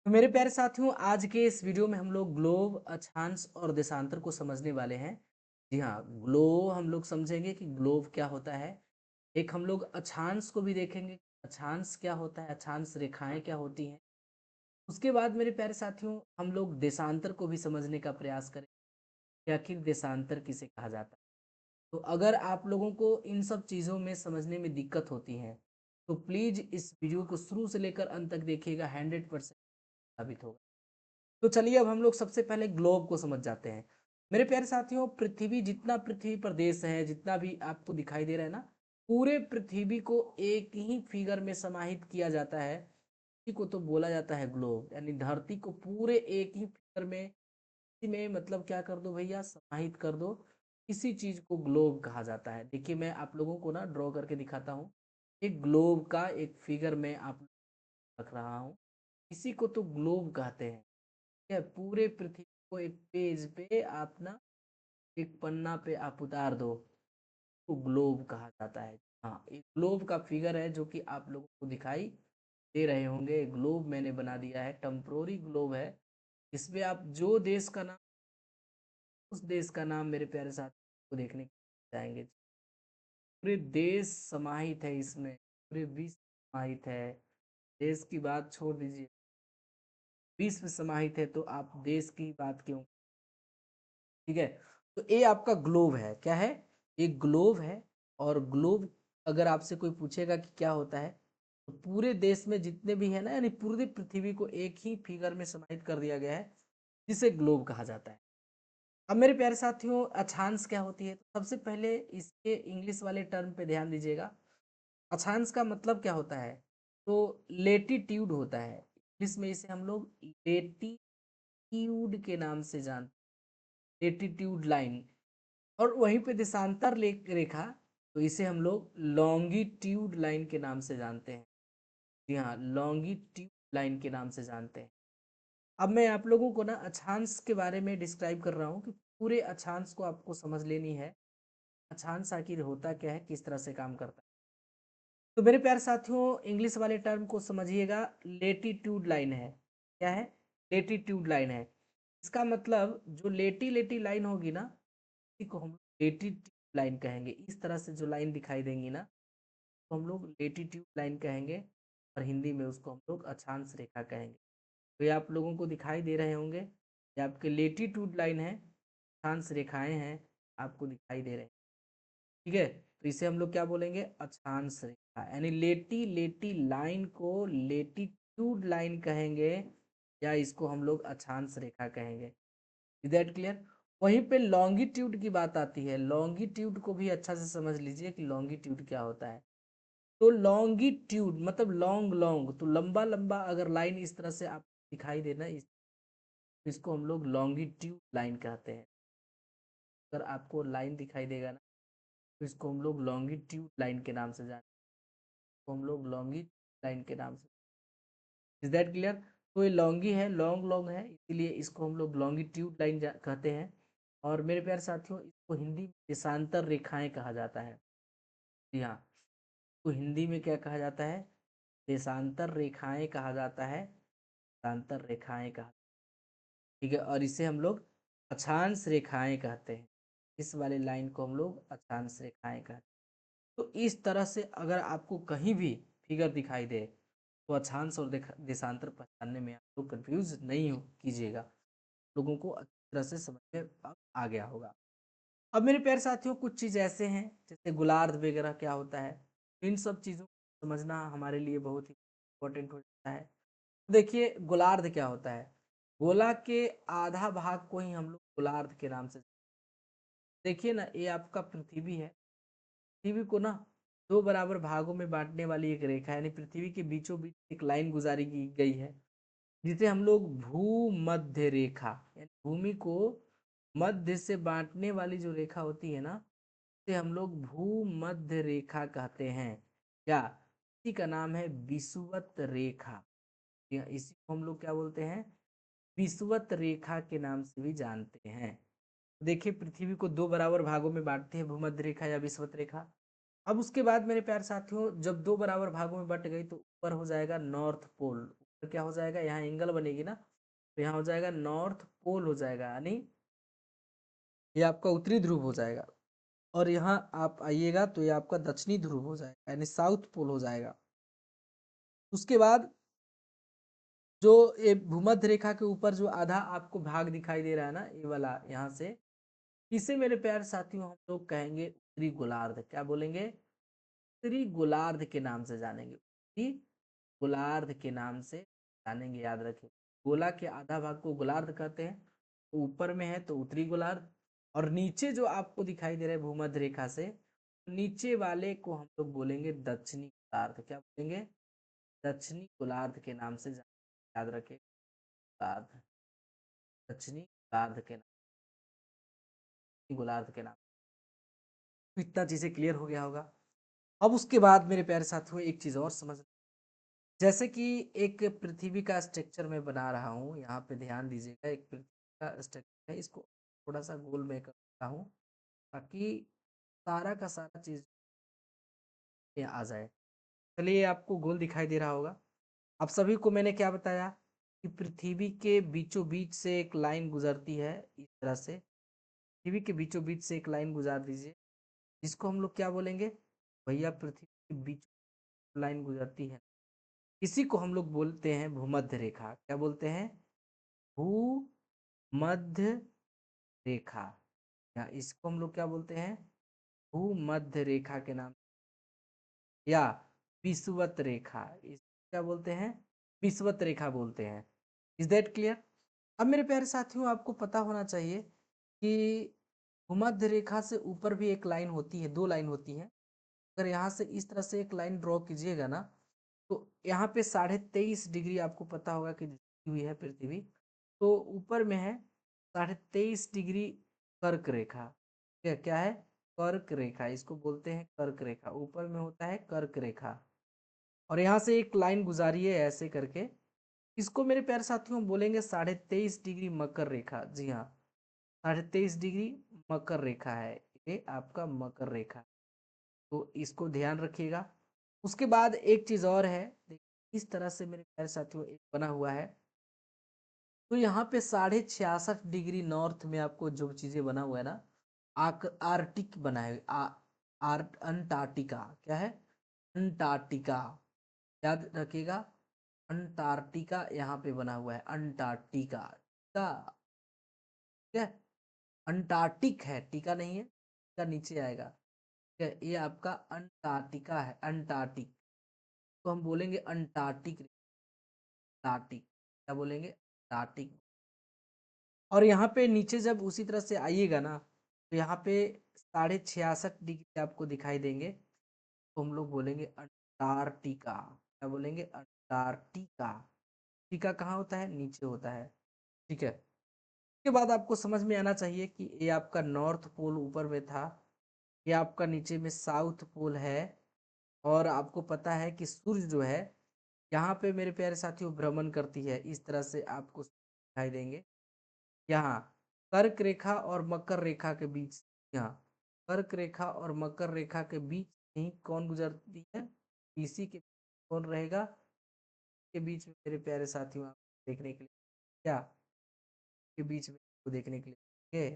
तो मेरे प्यारे साथियों, आज के इस वीडियो में हम लोग ग्लोब, अक्षांश और देशांतर को समझने वाले हैं। जी हाँ, ग्लोब हम लोग समझेंगे कि ग्लोब क्या होता है। एक हम लोग अक्षांश को भी देखेंगे, अक्षांश क्या होता है, अक्षांश रेखाएं क्या होती हैं। उसके बाद मेरे प्यारे साथियों, हम लोग देशांतर को भी समझने का प्रयास करें कि आखिर देशांतर किसे कहा जाता है। तो अगर आप लोगों को इन सब चीज़ों में समझने में दिक्कत होती है तो प्लीज़ इस वीडियो को शुरू से लेकर अंत तक देखिएगा, 100% साबित होगा। तो चलिए अब हम लोग सबसे पहले ग्लोब को समझ जाते हैं। मेरे प्यारे साथियों, पृथ्वी जितना पृथ्वी पर देश है, जितना भी आपको दिखाई दे रहा है ना, पूरे पृथ्वी को एक ही फिगर में समाहित किया जाता है। इसी को तो बोला जाता है ग्लोब, यानी धरती को पूरे एक ही फिगर में, इसी में मतलब क्या कर दो भैया, समाहित कर दो। इसी चीज को ग्लोब कहा जाता है। देखिए मैं आप लोगों को ना ड्रॉ करके दिखाता हूँ। एक ग्लोब का एक फिगर में आप रख रहा हूँ। इसी को तो ग्लोब कहते हैं। है पूरे पृथ्वी को एक पेज पे आप ना, एक पन्ना पे आप उतार दो तो ग्लोब कहा जाता है। हाँ, एक ग्लोब का फिगर है जो कि आप लोगों को दिखाई दे रहे होंगे। ग्लोब मैंने बना दिया है, टेम्पोररी ग्लोब है। इसमें आप जो देश का नाम, उस देश का नाम मेरे प्यारे साथी को देखने जाएंगे। पूरे देश समाहित है इसमें, पूरे विश्व समाहित है। देश की बात छोड़ दीजिए, विश्व समाहित है तो आप देश की बात क्यों। ठीक है, तो ये आपका ग्लोब है। क्या है? एक ग्लोब है। और ग्लोब अगर आपसे कोई पूछेगा कि क्या होता है, तो पूरे देश में जितने भी है ना, यानी पूरी पृथ्वी को एक ही फिगर में समाहित कर दिया गया है, जिसे ग्लोब कहा जाता है। अब मेरे प्यारे साथियों, अक्षांश क्या होती है? तो सबसे पहले इसके इंग्लिश वाले टर्म पे ध्यान दीजिएगा। अक्षांश का मतलब क्या होता है? तो लेटीट्यूड होता है। इंग्लिश में इसे हम लोग लेटीट्यूड के नाम से जानते हैं, लेटीट्यूड लाइन। और वहीं पे देशांतर रेखा, तो इसे हम लोग लॉन्गिट्यूड लाइन के नाम से जानते हैं। जी हाँ, लॉन्गिट्यूड लाइन के नाम से जानते हैं। अब मैं आप लोगों को ना अक्षांश के बारे में डिस्क्राइब कर रहा हूँ कि पूरे अक्षांश को आपको समझ लेनी है। अक्षांश आखिर होता क्या है, किस तरह से काम करता है। तो मेरे प्यारे साथियों, इंग्लिश वाले टर्म को समझिएगा। लेटीट्यूड लाइन है। क्या है? लेटीट्यूड लाइन है। इसका मतलब जो लेटी लेटी लाइन होगी ना, इसी को हम लेटीट्यूड लाइन कहेंगे। इस तरह से जो लाइन दिखाई देंगी ना, तो हम लोग लेटीट्यूड लाइन कहेंगे। और हिंदी में उसको हम लोग अक्षांश रेखा कहेंगे। तो ये आप लोगों को दिखाई दे रहे होंगे, ये आपके लेटीट्यूड लाइन है, अक्षांश रेखाएं हैं, आपको दिखाई दे रहे हैं। ठीक है, तो इसे हम लोग क्या बोलेंगे? अक्षांश रेखा। यानी लेटी लेटी लाइन को लेटीट्यूड लाइन कहेंगे, या इसको हम लोग अक्षांश रेखा कहेंगे। Is that clear? वहीं पे लॉन्गिट्यूड की बात आती है। लॉन्गिट्यूड को भी अच्छा से समझ लीजिए कि लॉन्गिट्यूड क्या होता है। तो लॉन्गिट्यूड मतलब लॉन्ग लॉन्ग, तो लंबा लंबा अगर लाइन इस तरह से आप दिखाई देना, इसको हम लोग लॉन्गिट्यूड लाइन कहते हैं। अगर आपको लाइन दिखाई देगा ना, तो इसको हम लोग लॉन्गिट्यूड लाइन के नाम से जानते हैं। तो हम लोग लॉन्गिट्यूड लाइन के नाम से, इज दैट क्लियर? तो ये लॉन्गी है, लॉन्ग लॉन्ग है, इसीलिए इसको हम लोग लॉन्गिट्यूड लाइन कहते हैं। और मेरे प्यारे साथियों, इसको हिंदी में देशांतर रेखाएं कहा जाता है। जी हाँ, तो हिंदी में क्या कहा जाता है? देशांतर रेखाएं कहा जाता है। देशांतर रेखाएं कहा, ठीक है। और इसे हम लोग अक्षांश रेखाएं कहते हैं। इस वाले लाइन को हम लोग अक्षांश रेखाएं कहते हैं। तो इस तरह से अगर आपको कहीं भी फिगर दिखाई दे, तो अक्षांश और देशांतर पहचानने में आप लोग कंफ्यूज नहीं कीजिएगा। लोगों को अच्छी तरह से समझ में अब आ गया होगा। अब मेरे प्यारे साथियों, कुछ चीज़ ऐसे हैं जैसे गोलार्ध वगैरह क्या होता है, इन सब चीज़ों को समझना हमारे लिए बहुत ही इम्पोर्टेंट हो जाता है। देखिए गोलार्ध क्या होता है। गोला के आधा भाग को ही हम लोग गोलार्ध के नाम से, देखिए ना, ये आपका पृथ्वी है। पृथ्वी को ना दो बराबर भागों में बांटने वाली एक रेखा, यानी पृथ्वी के बीचों बीच एक लाइन गुजारी की गई है, जिसे हम लोग भूमध्य रेखा, यानी भूमि को मध्य से बांटने वाली जो रेखा होती है ना, इसे हम लोग भूमध्य रेखा कहते हैं। क्या? इसी का नाम है विषुवत रेखा। इसी को हम लोग क्या बोलते हैं? विषुवत रेखा के नाम से भी जानते हैं। देखिए पृथ्वी को दो बराबर भागों में बांटते हैं, भूमध्य रेखा या विषुवत रेखा। अब उसके बाद मेरे प्यारे साथियों, जब दो बराबर भागों में बट गई तो ऊपर हो जाएगा नॉर्थ पोल। तो क्या हो जाएगा, यहाँ एंगल बनेगी ना, तो यहाँ हो जाएगा नॉर्थ पोल हो जाएगा, यानी ये आपका उत्तरी ध्रुव हो जाएगा। और यहाँ आप आइएगा तो ये आपका दक्षिणी ध्रुव हो जाएगा, यानी साउथ पोल हो जाएगा। उसके बाद जो ये भूमध्य रेखा के ऊपर जो आधा आपको भाग दिखाई दे रहा है ना, ये वाला यहाँ से, इसे मेरे प्यारे साथियों हम लोग कहेंगे उत्तरी गोलार्ध। क्या बोलेंगे, उत्तरी गोलार्ध के नाम से जानेंगे, उत्तरी गोलार्ध के नाम से जानेंगे, याद रखें। गोला के आधा भाग को गोलार्ध कहते हैं, तो ऊपर में है तो उत्तरी गोलार्ध, और नीचे जो आपको दिखाई दे रहा है भूमध्य रेखा से, नीचे वाले को हम लोग बोलेंगे दक्षिणी गोलार्ध। क्या बोलेंगे, दक्षिणी गोलार्ध के नाम से याद रखें, गोलार्ध, दक्षिणी गोलार्ध के नाम, गोलार्ध के नाम। तो इतना चीजें क्लियर हो गया होगा। अब उसके बाद मेरे प्यारे साथियों एक चीज और समझ, जैसे कि एक पृथ्वी का स्ट्रक्चर मैं बना रहा हूँ, यहाँ पे ध्यान दीजिएगा, एक पृथ्वी का स्ट्रक्चर है, इसको थोड़ा सा गोल में करता हूँ ताकि सारा का सारा चीज आ जाए। चलिए, आपको गोल दिखाई दे रहा होगा। आप सभी को मैंने क्या बताया कि पृथ्वी के बीचों बीच से एक लाइन गुजरती है, इस तरह से पृथ्वी के बीचों बीच से एक लाइन गुजार दीजिए, जिसको हम लोग क्या बोलेंगे, भैया पृथ्वी के बीच लाइन गुजरती है, इसी को हम लोग बोलते हैं भूमध्य रेखा। क्या बोलते हैं, भूमध्य रेखा, या इसको हम लोग क्या बोलते हैं, भूमध्य रेखा के नाम, या विषुवत रेखा, इस क्या बोलते हैं, विषुवत रेखा बोलते हैं। Is that clear. अब मेरे प्यारे साथियों, आपको पता होना चाहिए कि भूमध्य रेखा से ऊपर भी एक लाइन होती है, दो लाइन होती है। अगर यहाँ से इस तरह से एक लाइन ड्रॉ कीजिएगा ना, तो यहाँ पे 23.5 डिग्री आपको पता होगा कि झुकी हुई है पृथ्वी, तो ऊपर में है 23.5 डिग्री कर्क रेखा। क्या है, कर्क रेखा, इसको बोलते हैं कर्क रेखा, ऊपर में होता है कर्क रेखा। और यहाँ से एक लाइन गुजारी है ऐसे करके, इसको मेरे प्यारे साथियों बोलेंगे 23.5 डिग्री मकर रेखा। जी हाँ, 23.5 डिग्री मकर रेखा है, ये आपका मकर रेखा, तो इसको ध्यान रखिएगा। उसके बाद एक चीज और है, इस तरह से मेरे प्यारे साथियों एक बना हुआ है, तो यहाँ पे 66.5 डिग्री नॉर्थ में आपको जो चीजें बना हुआ है ना, आर्टिक बना है, अंटार्कटिका, क्या है, अंटार्कटिका, याद रखिएगा, अंटार्कटिका यहाँ पे बना हुआ है, अंटार्कटिका का, ठीक है, अंटार्कटिक है, टीका नहीं है, टीका नीचे आएगा, ठीक है, ये आपका अंटार्कटिका है, अंटार्कटिक, तो हम बोलेंगे अंटार्कटिक, अंटार्कटिक, क्या बोलेंगे, अंटार्कटिक। और यहाँ पे नीचे जब उसी तरह से आइएगा ना, तो यहाँ पे 66.5 डिग्री आपको दिखाई देंगे, तो हम लोग बोलेंगे अंटार्कटिका। क्या बोलेंगे, अंटार्कटिका। टीका कहाँ होता है, नीचे होता है, ठीक है। उसके बाद आपको समझ में आना चाहिए कि ये आपका नॉर्थ पोल ऊपर में था, ये आपका नीचे में साउथ पोल है, और आपको पता है कि सूर्य जो है यहाँ पे मेरे प्यारे साथियों भ्रमण करती है, इस तरह से आपको दिखाई देंगे। यहाँ कर्क रेखा और मकर रेखा के बीच, यहाँ कर्क रेखा और मकर रेखा के बीच ही कौन गुजरती है, इसी के कौन रहेगा, के बीच में मेरे प्यारे साथियों आप देखने के लिए, क्या के बीच में आपको देखने के लिए,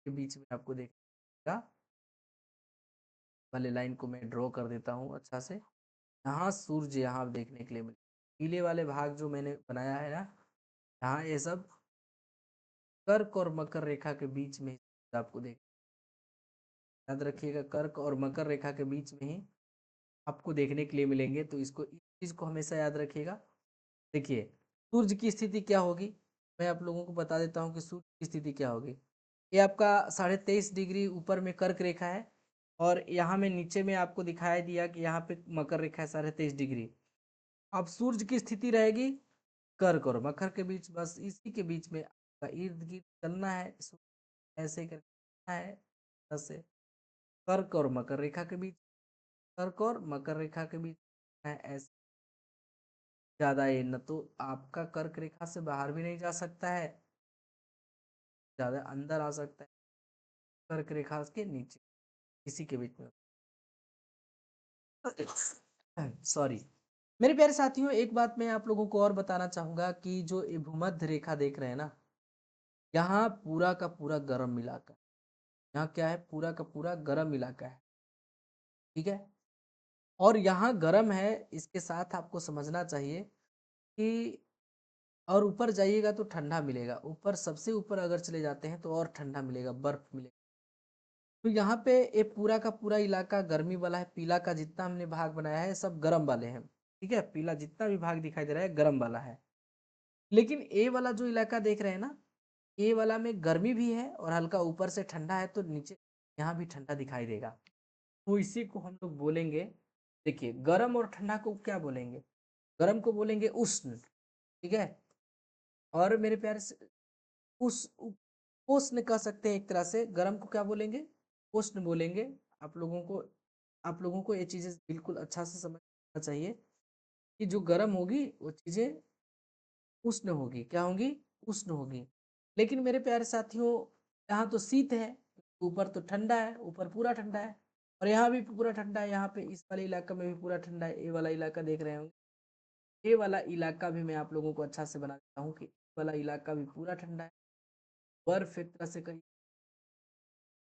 के बीच में आपको देखने वाले लाइन को मैं ड्रॉ कर देता हूँ अच्छा से। यहाँ सूर्य यहाँ देखने के लिए मिले, पीले वाले भाग जो मैंने बनाया है ना, यहाँ ये सब कर्क और मकर रेखा के बीच में आपको देख, याद रखिएगा, कर्क और मकर रेखा के बीच में ही आपको देखने के लिए मिलेंगे, तो इसको, इस चीज को हमेशा याद रखिएगा। देखिए, सूर्य की स्थिति क्या होगी, मैं आप लोगों को बता देता हूँ कि सूर्य की स्थिति क्या होगी। ये आपका 23.5 डिग्री ऊपर में कर्क रेखा है, और यहाँ में नीचे में आपको दिखाई दिया कि यहाँ पे मकर रेखा है 23.5 डिग्री। अब सूर्य की स्थिति रहेगी कर्क और मकर के बीच, बस इसी के बीच में आपका इर्द गिर्द चलना है, ऐसे करके चलना है, ऐसे कर्क और मकर रेखा के बीच, कर्क और मकर रेखा के बीच है ऐसे, ज्यादा ये न तो आपका कर्क रेखा से बाहर भी नहीं जा सकता है, ज्यादा अंदर आ सकता है, कर्क रेखा के नीचे, इसी के बीच में, सॉरी, मेरे प्यारे साथियों, एक बात मैं आप लोगों को और बताना चाहूंगा कि जो ये भूमध्य रेखा देख रहे हैं ना, यहाँ पूरा का पूरा गर्म इलाका, यहाँ क्या है, पूरा का पूरा गर्म इलाका है। ठीक है, और यहाँ गर्म है, इसके साथ आपको समझना चाहिए कि और ऊपर जाइएगा तो ठंडा मिलेगा, ऊपर सबसे ऊपर अगर चले जाते हैं तो और ठंडा मिलेगा, बर्फ मिलेगा। तो यहाँ पे ये पूरा का पूरा इलाका गर्मी वाला है। पीला का जितना हमने भाग बनाया है सब गर्म वाले हैं। ठीक है, पीला जितना भी भाग दिखाई दे रहा है गर्म वाला है। लेकिन ए वाला जो इलाका देख रहे हैं ना, ए वाला में गर्मी भी है और हल्का ऊपर से ठंडा है, तो नीचे यहाँ भी ठंडा दिखाई देगा। तो इसी को हम लोग बोलेंगे, देखिए गर्म और ठंडा को क्या बोलेंगे, गर्म को बोलेंगे उष्ण। ठीक है, और मेरे प्यारे से उस उष्ण कह सकते हैं एक तरह से। गर्म को क्या बोलेंगे, उष्ण बोलेंगे। आप लोगों को आप लोगों को ये चीज़ें बिल्कुल अच्छा से समझना चाहिए कि जो गर्म होगी वो चीज़ें उष्ण होगी। क्या होंगी, उष्ण होगी। लेकिन मेरे प्यारे साथियों, यहाँ तो शीत है, ऊपर तो ठंडा है, ऊपर पूरा ठंडा है, और यहाँ भी पूरा ठंडा है। यहाँ पे इस वाले इलाका में भी पूरा ठंडा है। ये वाला इलाका देख रहे होंगे, ये वाला इलाका भी मैं आप लोगों को अच्छा से बना देता हूँ कि ये वाला इलाका भी पूरा ठंडा है। बर्फ एक तरह से कहीं,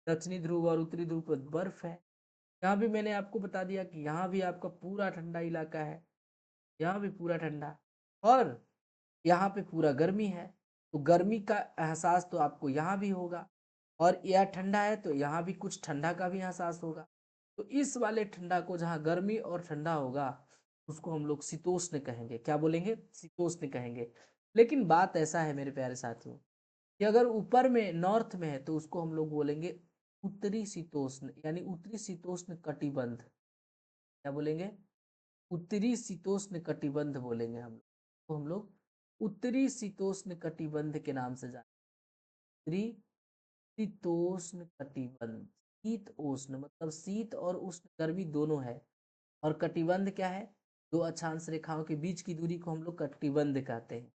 दक्षिणी ध्रुव और उत्तरी ध्रुव पर बर्फ है। यहाँ भी मैंने आपको बता दिया कि यहाँ भी आपका पूरा ठंडा इलाका है, यहाँ भी पूरा ठंडा, और यहाँ पे पूरा गर्मी है। तो गर्मी का एहसास तो आपको यहाँ भी होगा, और यह ठंडा है तो यहाँ भी कुछ ठंडा का भी एहसास होगा। तो इस वाले ठंडा को, जहाँ गर्मी और ठंडा होगा, उसको हम लोग शीतोष्ण कहेंगे। क्या बोलेंगे, शीतोष्ण कहेंगे। लेकिन बात ऐसा है मेरे प्यारे साथियों कि अगर ऊपर में नॉर्थ में है तो उसको हम लोग बोलेंगे उत्तरी शीतोष्ण, यानी उत्तरी शीतोष्ण कटिबंध। क्या बोलेंगे, उत्तरी शीतोष्ण कटिबंध बोलेंगे हम लोग। तो हम लोग उत्तरी शीतोष्ण कटिबंध के नाम से जाने, उत्तरी शीतोष्ण कटिबंध। शीत उष्ण मतलब शीत और उष्ण, गर्मी दोनों है। और कटिबंध क्या है, दो अक्षांश रेखाओं के बीच की दूरी को हम लोग कटिबंध कहते हैं।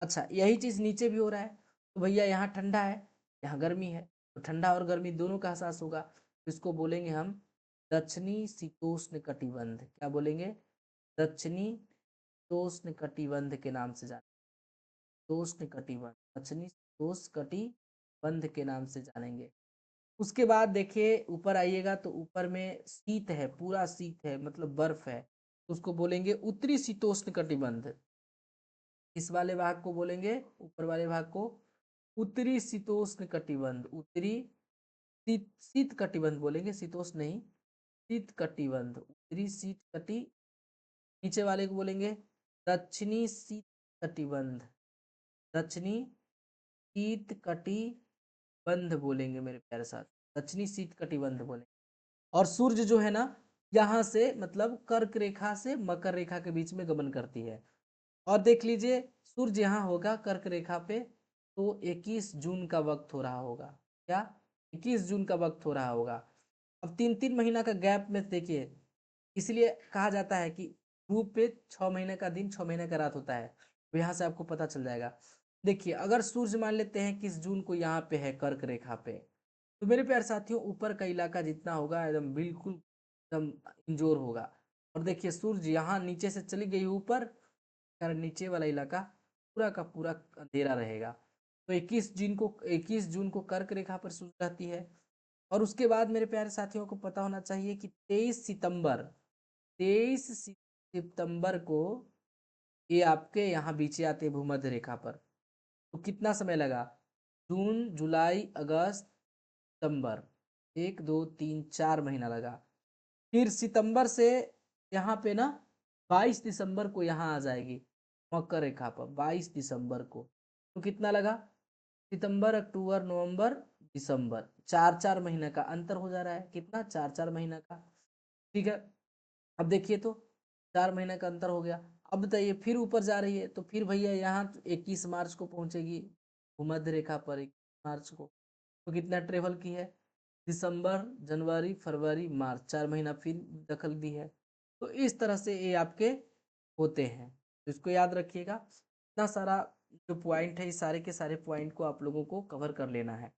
अच्छा, यही चीज नीचे भी हो रहा है। तो भैया यहाँ ठंडा है, यहाँ गर्मी है, तो ठंडा और गर्मी दोनों का एहसास होगा, तो इसको बोलेंगे हम दक्षिणी शीतोष्ण कटिबंध। क्या बोलेंगे, दक्षिणी शीतोष्ण कटिबंध के नाम से जाने, शीतोष्ण कटिबंध, दक्षिणी शीतोष्ण कटिबंध के नाम से जानेंगे। उसके बाद देखिए ऊपर आइएगा तो ऊपर में शीत है, पूरा शीत है, मतलब बर्फ है, तो उसको बोलेंगे उत्तरी शीतोष्ण कटिबंध। इस वाले भाग को बोलेंगे, ऊपर वाले भाग को उत्तरी शीतोष्ण कटिबंध। उत्तरी शीत शीत कटिबंध बोलेंगे, शीतोष्ण नहीं, शीत कटिबंध, उत्तरी शीत कटि। नीचे वाले को बोलेंगे दक्षिणी शीत कटिबंध, दक्षिणी शीत कटिबंध बोलेंगे मेरे प्यारे साथ, दक्षिणी शीत कटिबंध बोलेंगे। और सूर्य जो है ना, यहाँ से मतलब कर्क रेखा से मकर रेखा के बीच में गमन करती है। और देख लीजिए सूर्य यहाँ होगा कर्क रेखा पे, तो 21 जून का वक्त हो रहा होगा। क्या, 21 जून का वक्त हो रहा होगा। अब 3-3 महीना का गैप में देखिए, इसलिए कहा जाता है कि ध्रुव पे 6 महीने का दिन 6 महीने का रात होता है। तो यहाँ से आपको पता चल जाएगा। देखिए अगर सूर्य मान लेते हैं 21 जून को यहाँ पे है कर्क रेखा पे, तो मेरे प्यारे साथियों ऊपर का इलाका जितना होगा एकदम बिल्कुल एकदम इंजोर होगा। और देखिए सूर्य यहाँ नीचे से चली गई ऊपर, कारण नीचे वाला इलाका पूरा का पूरा अंधेरा रहेगा। तो 21 जून को कर्क रेखा पर सूर्य रहती है। और उसके बाद मेरे प्यारे साथियों को पता होना चाहिए कि 23 सितंबर को ये आपके यहाँ बीचे आते हैं भूमध्य रेखा पर। तो कितना समय लगा, जून जुलाई अगस्त सितंबर, 1 2 3 4 महीना लगा। फिर सितंबर से यहाँ पे ना 22 दिसंबर को यहाँ आ जाएगी मकर रेखा पर, 22 दिसंबर को। तो कितना लगा, सितंबर अक्टूबर नवंबर दिसंबर, 4-4 महीने का अंतर हो जा रहा है। कितना, 4-4 महीना का। ठीक है, अब देखिए तो 4 महीने का अंतर हो गया। अब बताइए फिर ऊपर जा रही है, तो फिर भैया यहाँ 21 मार्च को पहुंचेगी भूमध्य रेखा पर, 21 मार्च को। तो कितना ट्रेवल की है, दिसंबर जनवरी फरवरी मार्च, 4 महीना फिर दखल दी है। तो इस तरह से ये आपके होते हैं, तो इसको याद रखिएगा। इतना सारा जो पॉइंट है, इस सारे के सारे पॉइंट को आप लोगों को कवर कर लेना है।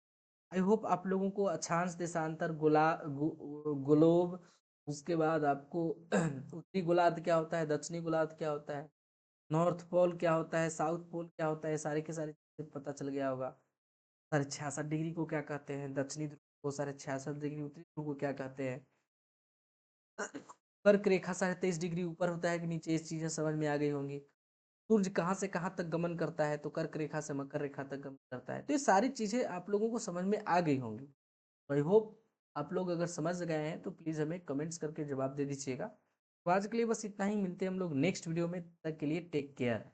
आई होप आप लोगों को अक्षांश देशांतर ग्लोब उसके बाद आपको उत्तरी गोलार्ध क्या होता है, दक्षिणी गोलार्ध क्या होता है, नॉर्थ पोल क्या होता है, साउथ पोल क्या होता है, सारे के सारे चीजें पता चल गया होगा। साढ़े 66 डिग्री को क्या कहते हैं, दक्षिणी ध्रुव को 66.5 डिग्री, उत्तरी ध्रुव को क्या कहते हैं, कर्क रेखा 23.5 डिग्री ऊपर होता है कि नीचे, इस चीजें समझ में आ गई होंगी। सूर्य कहाँ से कहाँ तक गमन करता है, तो कर्क रेखा से मकर रेखा तक गमन करता है। तो ये सारी चीजें आप लोगों को समझ में आ गई होंगी। आई होप आप लोग अगर समझ गए हैं तो प्लीज़ हमें कमेंट्स करके जवाब दे दीजिएगा। तो आज के लिए बस इतना ही, मिलते हैं हम लोग नेक्स्ट वीडियो में, तब तक के लिए टेक केयर।